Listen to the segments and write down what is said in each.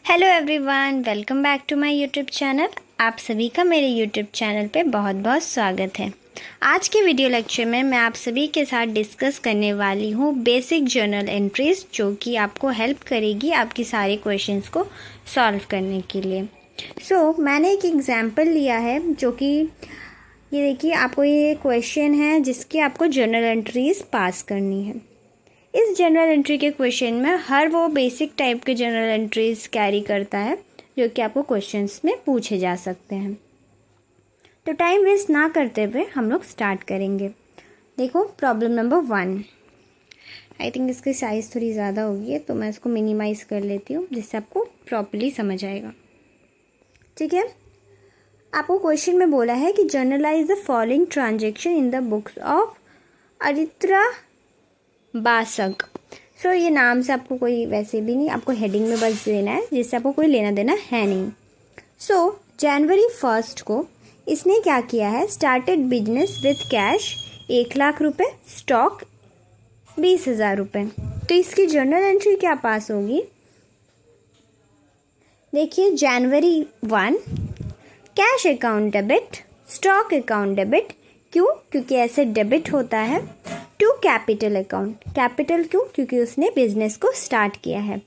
Hello everyone, welcome back to my YouTube channel. आप सभी का मेरे यूट्यूब चैनल पे बहुत बहुत स्वागत है। आज के वीडियो लेक्चर में मैं आप सभी के साथ डिस्कस करने वाली हूँ बेसिक जर्नल एंट्रीज, जो कि आपको हेल्प करेगी आपकी सारे क्वेश्चंस को सॉल्व करने के लिए। मैंने एक एग्जांपल लिया है, जो कि ये देखिए, आपको ये क्वेश्चन है जिसकी आपको जर्नल एंट्रीज पास करनी है। इस जनरल एंट्री के क्वेश्चन में हर वो बेसिक टाइप के जनरल एंट्रीज कैरी करता है जो कि आपको क्वेश्चंस में पूछे जा सकते हैं। तो टाइम वेस्ट ना करते हुए हम लोग स्टार्ट करेंगे। देखो, प्रॉब्लम नंबर 1। आई थिंक इसकी साइज़ थोड़ी ज़्यादा होगी है, तो मैं इसको मिनिमाइज कर लेती हूँ जिससे आपको प्रॉपर्ली समझ आएगा। ठीक है, आपको क्वेश्चन में बोला है कि journalise the following transaction in the books of Aritra Basak. ये नाम से आपको कोई वैसे भी नहीं, आपको हेडिंग में बस देना है, जिससे आपको कोई लेना देना है नहीं। जनवरी 1 को इसने क्या किया है, started business with cash 1 lakh रुपए, स्टॉक 20,000 रुपये। तो इसकी जर्नल एंट्री क्या पास होगी? देखिए, जनवरी 1 cash account debit, stock account debit. क्यों? क्योंकि ऐसे डेबिट होता है। टू कैपिटल अकाउंट, कैपिटल क्यों? क्योंकि उसने बिजनेस को स्टार्ट किया है।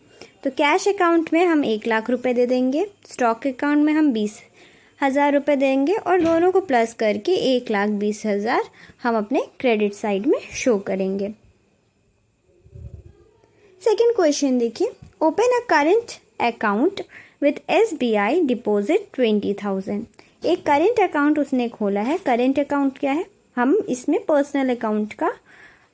तो कैश अकाउंट में हम 1 लाख रुपए दे देंगे, स्टॉक अकाउंट में हम 20,000 रुपये देंगे, और दोनों को प्लस करके 1,20,000 हम अपने क्रेडिट साइड में शो करेंगे। सेकेंड क्वेश्चन देखिए, open a current account with SBI deposit 20,000। एक करेंट अकाउंट उसने खोला है। करेंट अकाउंट क्या है? हम इसमें पर्सनल अकाउंट का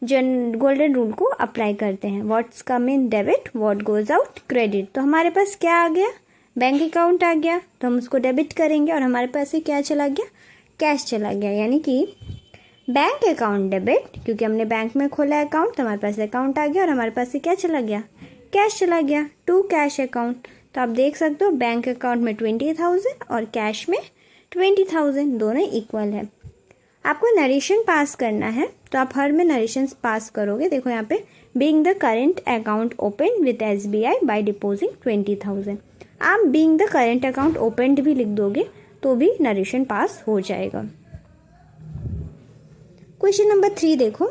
गोल्डन रूल को अप्लाई करते हैं। What's come in debit, what goes out credit. तो हमारे पास क्या आ गया? बैंक अकाउंट आ गया, तो हम उसको डेबिट करेंगे, और हमारे पास से क्या चला गया? कैश चला गया। यानी कि बैंक अकाउंट डेबिट, क्योंकि हमने बैंक में खोला अकाउंट, तो हमारे पास अकाउंट आ गया, और हमारे पास से क्या चला गया? कैश चला गया। टू कैश अकाउंट, तो आप देख सकते हो बैंक अकाउंट में 20,000 और कैश में 20,000, दोनों इक्वल है। आपको नरेशन पास करना है, तो आप हर में नरेशन पास करोगे। देखो यहाँ पे, being the current account open with SBI by depositing 20,000। आप being the current account opened भी लिख दोगे तो भी नरेशन पास हो जाएगा। क्वेश्चन नंबर 3 देखो,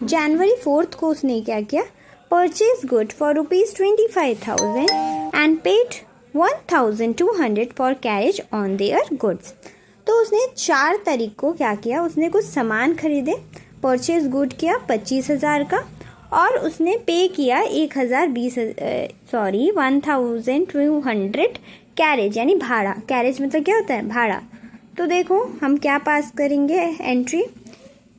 जनवरी 4 को उसने क्या किया, purchase good for ₹25,000 and paid 1,200 for carriage on their goods. तो उसने 4 तारीख को क्या किया, उसने कुछ सामान खरीदे, परचेज गुड किया 25,000 का, और उसने पे किया 1,200 कैरेज, यानी भाड़ा। कैरेज मतलब क्या होता है? भाड़ा। तो देखो, हम क्या पास करेंगे entry,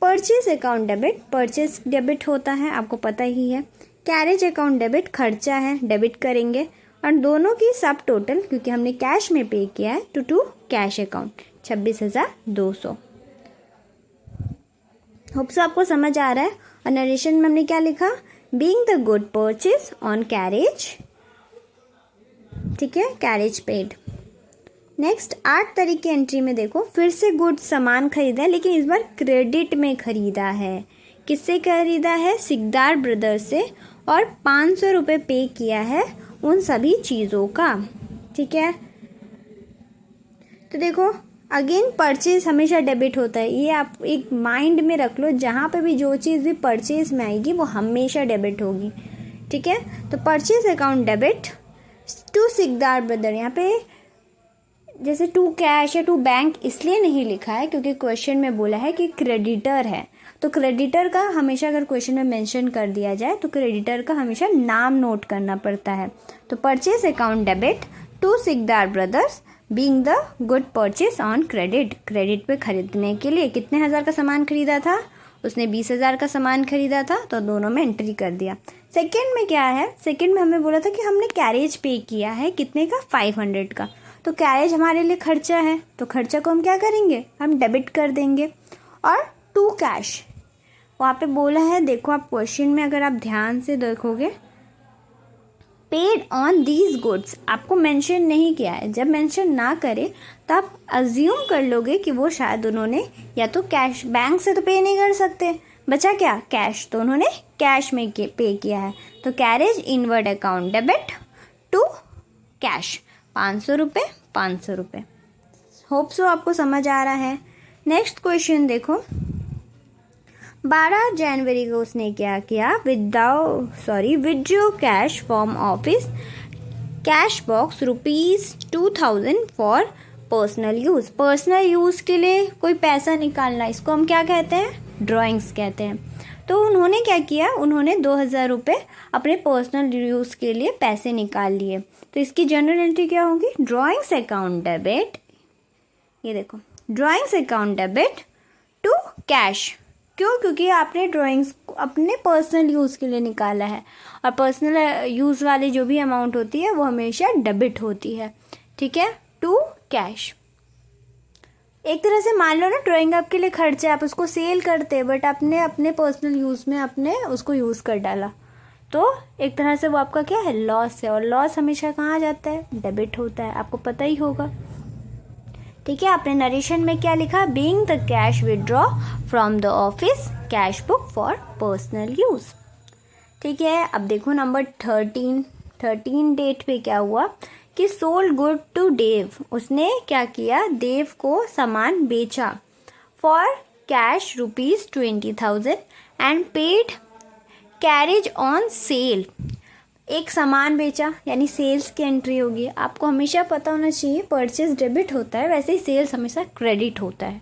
purchase account debit, purchase debit होता है, आपको पता ही है। कैरेज अकाउंट डेबिट, खर्चा है, डेबिट करेंगे, और दोनों की सब टोटल, क्योंकि हमने कैश में पे किया है, to cash account 26,200। Hope so आपको समझ आ रहा है। और नरेशन में हमने क्या लिखा, being the good purchase on carriage, ठीक है, कैरेज पेड। नेक्स्ट 8 तारीख की एंट्री में देखो, फिर से गुड सामान खरीदा है, लेकिन इस बार क्रेडिट में खरीदा है। किससे खरीदा है? सिकदार ब्रदर्स से, और 500 रुपये पे किया है उन सभी चीज़ों का। ठीक है, तो देखो, अगेन परचेज हमेशा डेबिट होता है, ये आप एक माइंड में रख लो। जहाँ पे भी जो चीज़ भी परचेज में आएगी वो हमेशा डेबिट होगी। ठीक है, तो purchase account debit to Sikdar brother. यहाँ पे जैसे टू कैश या टू बैंक इसलिए नहीं लिखा है क्योंकि क्वेश्चन में बोला है कि क्रेडिटर है। तो क्रेडिटर का हमेशा, अगर क्वेश्चन में मेंशन कर दिया जाए, तो क्रेडिटर का हमेशा नाम नोट करना पड़ता है। तो purchase account debit to Sikdar brothers being the good purchase on credit. Credit पे खरीदने के लिए कितने हज़ार का सामान खरीदा था? उसने 20,000 का सामान खरीदा था, तो दोनों में एंट्री कर दिया। सेकंड में क्या है? सेकंड में हमें बोला था कि हमने कैरेज पे किया है, कितने का? 500 का। तो कैरेज हमारे लिए खर्चा है, तो खर्चा को हम क्या करेंगे? हम डेबिट कर देंगे। और टू कैश वहाँ पे बोला है, देखो आप क्वेश्चन में अगर आप ध्यान से देखोगे, पेड ऑन दीज गुड्स आपको मेंशन नहीं किया है। जब मेंशन ना करे तो आप अज्यूम कर लोगे कि वो शायद उन्होंने या तो कैश, बैंक से तो पे नहीं कर सकते, बचा क्या? कैश। तो उन्होंने कैश में पे किया है। तो carriage inward account debit to cash 500 रुपये 500 रुपये। होप सो आपको समझ आ रहा है। नेक्स्ट क्वेश्चन देखो, 12 जनवरी को उसने क्या किया, withdraw cash from office cash box ₹2000 for personal use. Personal use के लिए कोई पैसा निकालना, इसको हम क्या कहते हैं, ड्राइंग्स कहते हैं। तो उन्होंने क्या किया, उन्होंने 2000 रुपये अपने पर्सनल यूज़ के लिए पैसे निकाल लिए। तो इसकी जर्नल एंट्री क्या होगी, ड्राइंग्स अकाउंट डेबिट, ये देखो drawings account debit to cash. क्यों, क्योंकि आपने ड्राइंग्स अपने पर्सनल यूज़ के लिए निकाला है, और पर्सनल यूज़ वाली जो भी अमाउंट होती है वो हमेशा डेबिट होती है, ठीक है, टू कैश। एक तरह से मान लो ना, ड्राइंग आपके लिए खर्च है, आप उसको सेल करते हैं, बट आपने अपने पर्सनल यूज़ में आपने उसको यूज़ कर डाला, तो एक तरह से वो आपका क्या है, लॉस है। और लॉस हमेशा कहाँ जाता है, डेबिट होता है, आपको पता ही होगा, ठीक है। आपने नरेशन में क्या लिखा, being the cash withdraw from the office cash book for personal use, ठीक है। अब देखो नंबर 13 डेट पे क्या हुआ कि सोल्ड गुड टू देव, उसने क्या किया, देव को सामान बेचा for cash ₹20,000 and paid carriage on sale. एक सामान बेचा यानी सेल्स की एंट्री होगी। आपको हमेशा पता होना चाहिए परचेज डेबिट होता है, वैसे ही सेल्स हमेशा क्रेडिट होता है,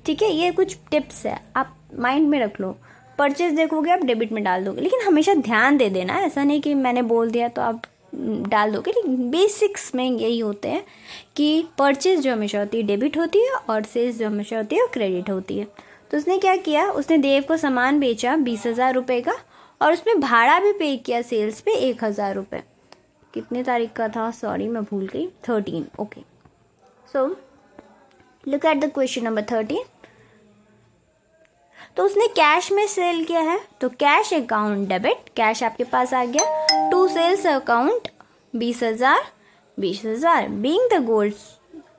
ठीक है। ये कुछ टिप्स है, आप माइंड में रख लो। परचेज देखोगे आप डेबिट में डाल दोगे, लेकिन हमेशा ध्यान दे देना, ऐसा नहीं कि मैंने बोल दिया तो आप डाल दोगे, लेकिन बेसिक्स में यही होते हैं कि परचेज जो हमेशा होती है डेबिट होती है, और सेल्स जो हमेशा होती है वो क्रेडिट होती है। तो उसने क्या किया, उसने देव को सामान बेचा 20,000 रुपये का, और उसमें भाड़ा भी पे किया सेल्स पे 1,000 रुपये। कितने तारीख का था, सॉरी मैं भूल गई, 13, okay. So look at the question number 13। तो उसने कैश में सेल किया है, तो कैश अकाउंट डेबिट, कैश आपके पास आ गया, to sales account 20,000 being the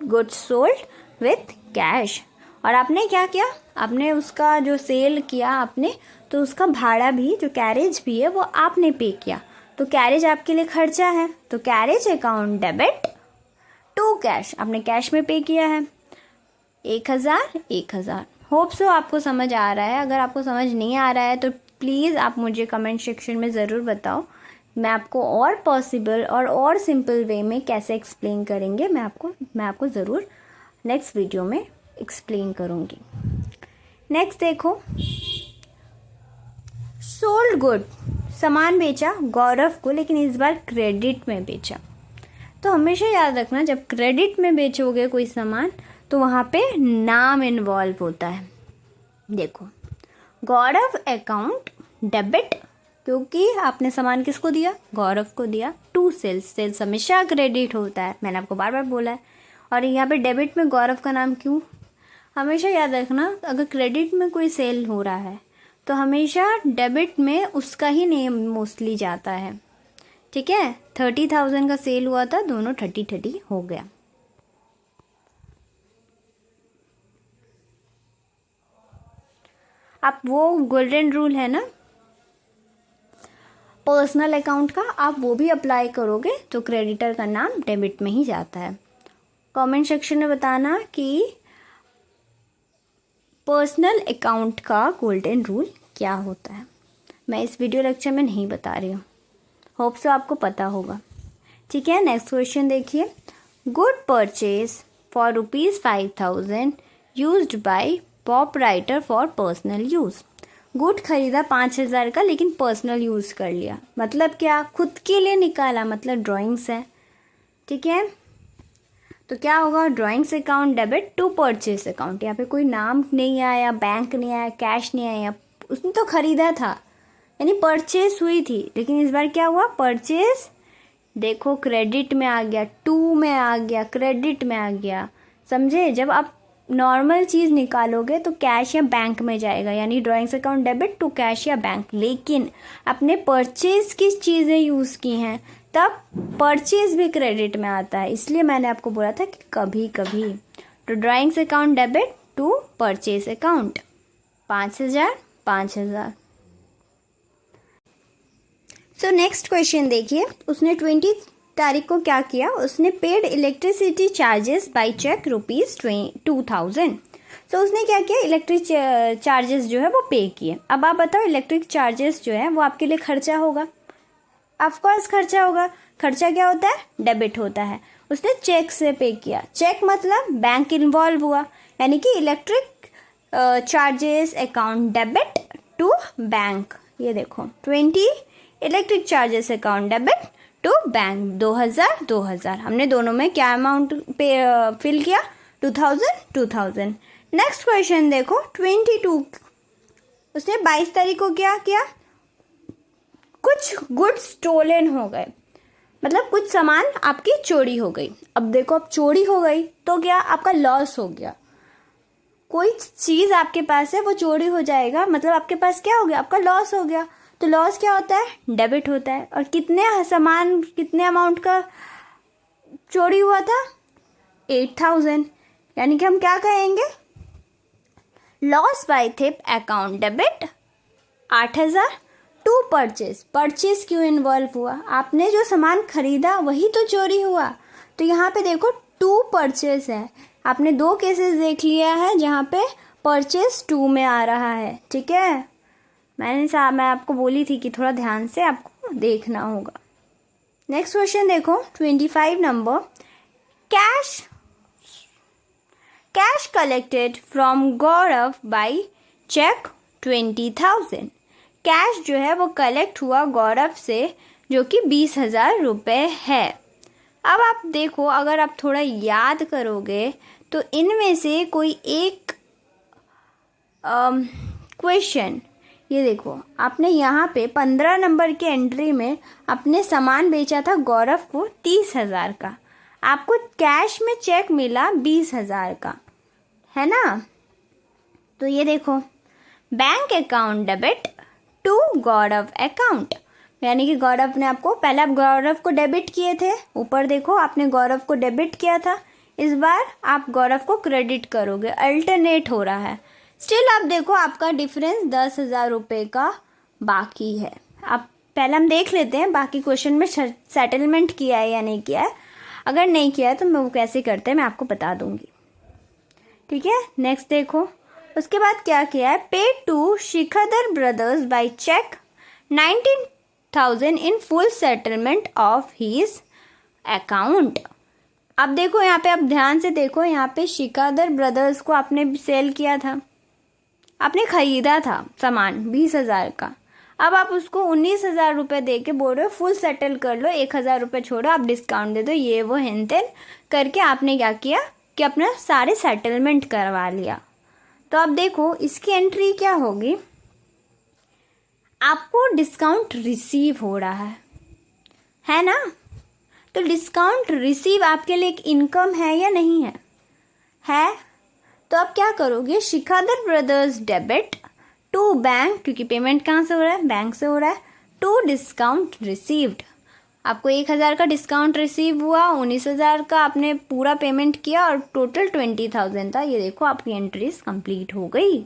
goods sold with cash. और आपने क्या किया, आपने उसका जो सेल किया आपने, तो उसका भाड़ा भी, जो कैरेज भी है वो आपने पे किया, तो कैरेज आपके लिए खर्चा है, तो carriage account debit to cash, आपने कैश में पे किया है 1,000। होप सो आपको समझ आ रहा है। अगर आपको समझ नहीं आ रहा है तो प्लीज़ आप मुझे कमेंट सेक्शन में ज़रूर बताओ, मैं आपको और पॉसिबल और सिंपल वे में कैसे एक्सप्लेन करेंगे, मैं आपको ज़रूर नेक्स्ट वीडियो में एक्सप्लेन करूँगी। नेक्स्ट देखो, सोल्ड गुड, सामान बेचा गौरव को, लेकिन इस बार क्रेडिट में बेचा। तो हमेशा याद रखना, जब क्रेडिट में बेचोगे कोई सामान तो वहाँ पे नाम इन्वॉल्व होता है। देखो गौरव अकाउंट डेबिट, क्योंकि आपने सामान किसको दिया, गौरव को दिया, टू सेल्स हमेशा क्रेडिट होता है, मैंने आपको बार बार बोला है। और यहाँ पे डेबिट में गौरव का नाम क्यों, हमेशा याद रखना, अगर क्रेडिट में कोई सेल हो रहा है तो हमेशा डेबिट में उसका ही नेम मोस्टली जाता है, ठीक है। 30,000 का सेल हुआ था, दोनों 30 हो गया। आप वो गोल्डन रूल है ना पर्सनल अकाउंट का, आप वो भी अप्लाई करोगे तो क्रेडिटर का नाम डेबिट में ही जाता है। कमेंट सेक्शन में बताना कि पर्सनल अकाउंट का गोल्डन रूल क्या होता है। मैं इस वीडियो लेक्चर में नहीं बता रही हूँ, होप सो आपको पता होगा, ठीक है। नेक्स्ट क्वेश्चन देखिए, good purchase for ₹5,000 used by pop writer for personal use. Good खरीदा 5,000 का, लेकिन पर्सनल यूज़ कर लिया, मतलब क्या, खुद के लिए निकाला, मतलब ड्राइंग्स है, ठीक है। तो क्या होगा, drawings account debit to purchase account. यहाँ पे कोई नाम नहीं आया, बैंक नहीं आया, कैश नहीं आया, उसने तो खरीदा था यानी परचेज हुई थी, लेकिन इस बार क्या हुआ, परचेज देखो क्रेडिट में आ गया, टू में आ गया, क्रेडिट में आ गया, समझे। जब आप नॉर्मल चीज़ निकालोगे तो कैश या बैंक में जाएगा, यानी drawings account debit to cash या बैंक, लेकिन अपने परचेज की चीज़ें यूज़ की हैं तब परचेज भी क्रेडिट में आता है। इसलिए मैंने आपको बोला था कि कभी कभी, तो drawings account debit to purchase account 5,000। So next question देखिए, उसने तारीख को क्या किया, उसने paid electricity charges by cheque ₹2000। तो उसने क्या किया, इलेक्ट्रिक चार्जेस जो है वो पे किए। अब आप बताओ, इलेक्ट्रिक चार्जेस जो है वो आपके लिए खर्चा होगा, ऑफकोर्स खर्चा होगा। खर्चा क्या होता है, डेबिट होता है। उसने चेक से पे किया, चेक मतलब बैंक इन्वॉल्व हुआ, यानी कि electric charges account debit to bank. ये देखो 20 electric charges account debit to bank 2000 हमने दोनों में क्या अमाउंट पे फिल किया, 2000। नेक्स्ट क्वेश्चन देखो 22, उसने 22 तारीख को क्या किया, कुछ गुड्स स्टोलन हो गए, मतलब कुछ सामान आपकी चोरी हो गई। अब देखो, अब चोरी हो गई तो क्या, आपका लॉस हो गया। कोई चीज़ आपके पास है वो चोरी हो जाएगा, मतलब आपके पास क्या हो गया, आपका लॉस हो गया। तो लॉस क्या होता है, डेबिट होता है। और कितने सामान, कितने अमाउंट का चोरी हुआ था, 8000, यानी कि हम क्या कहेंगे, loss by theft account debit 8000 to purchase क्यों इन्वॉल्व हुआ, आपने जो सामान खरीदा वही तो चोरी हुआ। तो यहाँ पे देखो टू परचेज है, आपने दो केसेस देख लिया है जहाँ पे परचेज 2 में आ रहा है, ठीक है। मैं आपको बोली थी कि थोड़ा ध्यान से आपको देखना होगा। नेक्स्ट क्वेश्चन देखो 25 number, cash collected from Gaurav by cheque 20,000। Cash जो है वो कलेक्ट हुआ गौरव से, जो कि 20,000 रुपये है। अब आप देखो, अगर आप थोड़ा याद करोगे तो इनमें से कोई एक क्वेश्चन, ये देखो आपने यहाँ पे 15 नंबर के एंट्री में अपने सामान बेचा था गौरव को 30,000 का, आपको कैश में चेक मिला 20,000 का, है ना। तो ये देखो, bank account debit to Gaurav account, यानी कि गौरव ने आपको, पहले आप गौरव को डेबिट किए थे, ऊपर देखो आपने गौरव को डेबिट किया था, इस बार आप गौरव को क्रेडिट करोगे, अल्टरनेट हो रहा है। स्टिल आप देखो आपका डिफरेंस 10,000 रुपये का बाकी है। अब पहले हम देख लेते हैं बाकी क्वेश्चन में सेटलमेंट किया है या नहीं किया है। अगर नहीं किया है तो मैं वो कैसे करते हैं मैं आपको बता दूंगी, ठीक है। नेक्स्ट देखो, उसके बाद क्या किया है, pay to Shikhar brothers by cheque 19,000 in full settlement of his account. अब देखो यहाँ पे, आप ध्यान से देखो, यहाँ पे शिखर ब्रदर्स को आपने सेल किया था, आपने खरीदा था सामान 20,000 का। अब आप उसको 19,000 रुपये दे के बोल रहे हो फुल सेटल कर लो, 1,000 रुपये छोड़ो, आप डिस्काउंट दे दो, ये वो हेन तेन करके आपने क्या किया कि अपना सारे सेटलमेंट करवा लिया। तो अब देखो इसकी एंट्री क्या होगी, आपको डिस्काउंट रिसीव हो रहा है ना। तो डिस्काउंट रिसीव आपके लिए एक इनकम है या नहीं है, तो आप क्या करोगे, शिखर ब्रदर्स डेबिट टू बैंक, क्योंकि पेमेंट कहाँ से हो रहा है, बैंक से हो रहा है, टू डिस्काउंट रिसीव्ड। आपको 1,000 का डिस्काउंट रिसीव हुआ, 19,000 का आपने पूरा पेमेंट किया और टोटल 20,000 था। ये देखो आपकी एंट्रीज कंप्लीट हो गई।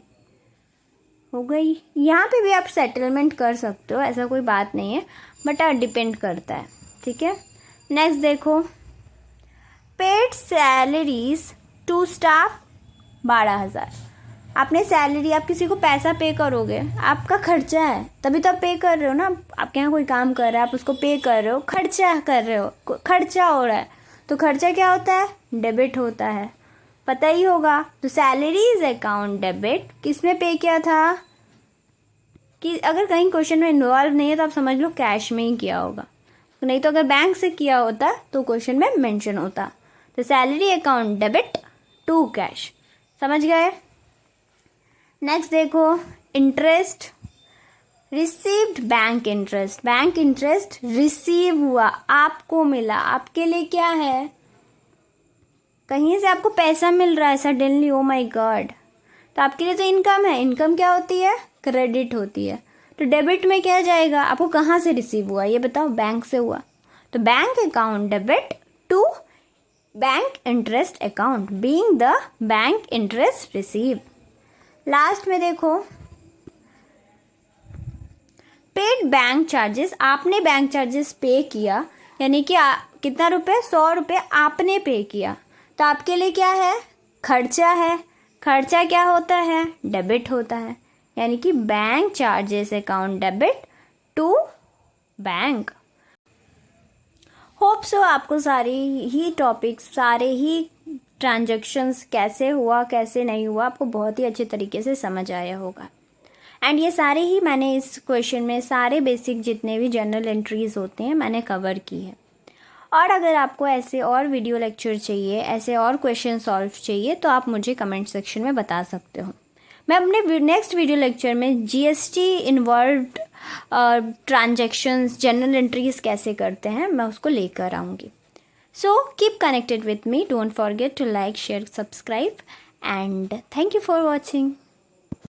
यहाँ पे भी आप सेटलमेंट कर सकते हो, ऐसा कोई बात नहीं है, बट डिपेंड करता है, ठीक है। नेक्स्ट देखो, पेड सैलरीज टू स्टाफ 12,000। आपने सैलरी, आप किसी को पैसा पे करोगे, आपका खर्चा है, तभी तो आप पे कर रहे हो ना। आपके यहाँ कोई काम कर रहा है, आप उसको पे कर रहे हो, खर्चा कर रहे हो, खर्चा हो रहा है। तो खर्चा क्या होता है, डेबिट होता है, पता ही होगा। तो सैलरीज अकाउंट डेबिट किसमें पे किया था, कि अगर कहीं क्वेश्चन में इन्वॉल्व नहीं है तो आप समझ लो कैश में ही किया होगा, नहीं तो अगर बैंक से किया होता तो क्वेश्चन में मेंशन होता। तो salary account debit to cash, समझ गए। नेक्स्ट देखो, interest received, bank interest receive हुआ, आपको मिला, आपके लिए क्या है, कहीं से आपको पैसा मिल रहा है सडनली, ओ माय गॉड, तो आपके लिए तो इनकम है। इनकम क्या होती है, क्रेडिट होती है। तो डेबिट में क्या जाएगा, आपको कहाँ से रिसीव हुआ ये बताओ, बैंक से हुआ। तो bank account debit to bank interest account, being the bank interest receive. Last में देखो, पेड बैंक चार्जेस, आपने बैंक चार्जेस पे किया, यानी कि कितना रुपए? 100 रुपये आपने पे किया, तो आपके लिए क्या है? खर्चा है। खर्चा क्या होता है? डेबिट होता है, यानी कि bank charges account debit to bank. Hope so आपको सारे ही टॉपिक्स, सारे ही ट्रांजैक्शंस कैसे हुआ कैसे नहीं हुआ, आपको बहुत ही अच्छे तरीके से समझ आया होगा। एंड ये सारे ही मैंने इस क्वेश्चन में सारे बेसिक जितने भी जर्नल एंट्रीज होते हैं मैंने कवर की है। और अगर आपको ऐसे और वीडियो लेक्चर चाहिए, ऐसे और क्वेश्चन सॉल्व चाहिए, तो आप मुझे कमेंट सेक्शन में बता सकते हो। मैं अपने नेक्स्ट वीडियो लेक्चर में GST involved transactions, journal entries कैसे करते हैं, मैं उसको लेकर आऊँगी। So keep connected with me, don't forget to like, share, subscribe, and thank you for watching.